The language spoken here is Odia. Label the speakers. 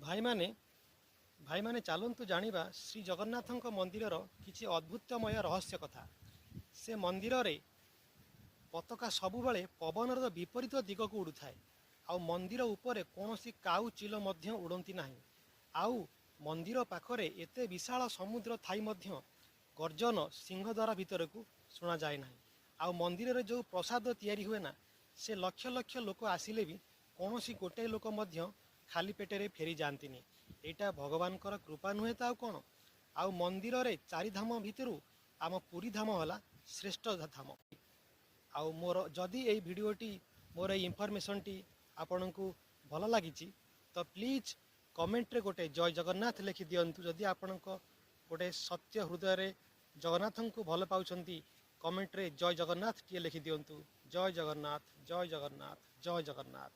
Speaker 1: ଭାଇମାନେ ଭାଇମାନେ ଚାଲନ୍ତୁ ଜାଣିବା ଶ୍ରୀ ଜଗନ୍ନାଥଙ୍କ ମନ୍ଦିରର କିଛି ଅଦ୍ଭୁତମୟ ରହସ୍ୟ କଥା। ସେ ମନ୍ଦିରରେ ପତାକା ସବୁବେଳେ ପବନର ବିପରୀତ ଦିଗକୁ ଉଡ଼ୁଥାଏ। ଆଉ ମନ୍ଦିର ଉପରେ କୌଣସି କାଉ ଚିଲ ମଧ୍ୟ ଉଡ଼ନ୍ତି ନାହିଁ। ଆଉ ମନ୍ଦିର ପାଖରେ ଏତେ ବିଶାଳ ସମୁଦ୍ର ଥାଇ ମଧ୍ୟ ଗର୍ଜନ ସିଂହଦ୍ୱାର ଭିତରକୁ ଶୁଣାଯାଏ ନାହିଁ। ଆଉ ମନ୍ଦିରରେ ଯେଉଁ ପ୍ରସାଦ ତିଆରି ହୁଏ ନା, ସେ ଲକ୍ଷ ଲକ୍ଷ ଲୋକ ଆସିଲେ ବି କୌଣସି ଗୋଟିଏ ଲୋକ ମଧ୍ୟ ଖାଲି ପେଟରେ ଫେରି ଯାଆନ୍ତିନି। ଏଇଟା ଭଗବାନଙ୍କର କୃପା ନୁହେଁ ତ ଆଉ କ'ଣ। ଆଉ ମନ୍ଦିରରେ ଚାରିଧାମ ଭିତରୁ ଆମ ପୁରୀ ଧାମ ହେଲା ଶ୍ରେଷ୍ଠ ଧାମ। ଆଉ ମୋର ଯଦି ଏଇ ଭିଡ଼ିଓଟି ମୋର ଏଇ ଇନଫର୍ମେସନ୍ଟି ଆପଣଙ୍କୁ ଭଲ ଲାଗିଛି ତ ପ୍ଲିଜ୍ କମେଣ୍ଟରେ ଗୋଟେ ଜୟ ଜଗନ୍ନାଥ ଲେଖିଦିଅନ୍ତୁ। ଯଦି ଆପଣଙ୍କ ଗୋଟେ ସତ୍ୟ ହୃଦୟରେ ଜଗନ୍ନାଥଙ୍କୁ ଭଲ ପାଉଛନ୍ତି, କମେଣ୍ଟରେ ଜୟ ଜଗନ୍ନାଥଟିଏ ଲେଖିଦିଅନ୍ତୁ। ଜୟ ଜଗନ୍ନାଥ, ଜୟ ଜଗନ୍ନାଥ, ଜୟ ଜଗନ୍ନାଥ।